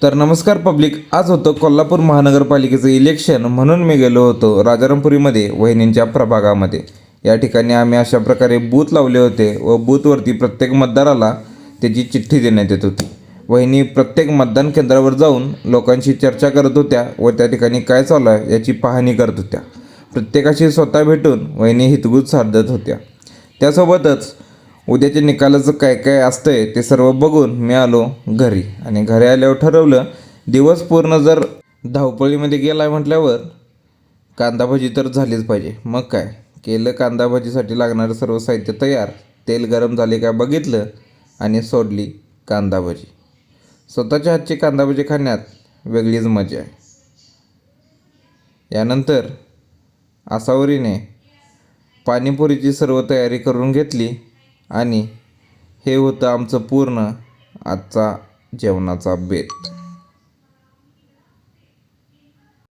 तर नमस्कार पब्लिक, आज होतं कोल्हापूर महानगरपालिकेचं इलेक्शन, म्हणून मी गेलो होतो राजारामपुरीमध्ये वहिनींच्या प्रभागामध्ये। या ठिकाणी आम्ही अशा प्रकारे बूथ लावले होते व बूथवरती प्रत्येक मतदाराला त्याची चिठ्ठी देण्यात येत होती। वहिनी प्रत्येक मतदान केंद्रावर जाऊन लोकांशी चर्चा करत होत्या व त्या ठिकाणी काय चालू आहे याची पाहणी करत होत्या। प्रत्येकाशी स्वतः भेटून वहिनी हितगुज साधत होत्या। त्यासोबतच उद्याच्या निकालाचं काय काय असतंय ते सर्व बघून मी आलो घरी, आणि घरी आल्यावर ठरवलं दिवस पूर्ण जर धावपळीमध्ये गेला म्हटल्यावर कांदाभजी तर झालीच पाहिजे। मग काय केलं, कांदाभजीसाठी लागणारं सर्व साहित्य तयार, तेल गरम झाले का बघितलं आणि सोडली कांदाभजी। स्वतःच्या हातची कांदाभजी खाण्यात वेगळीच मजा आहे। यानंतर आसावरीने पाणीपुरीची सर्व तयारी करून घेतली आणि हे होतं आमचं पूर्ण आजचा जेवणाचा बेत।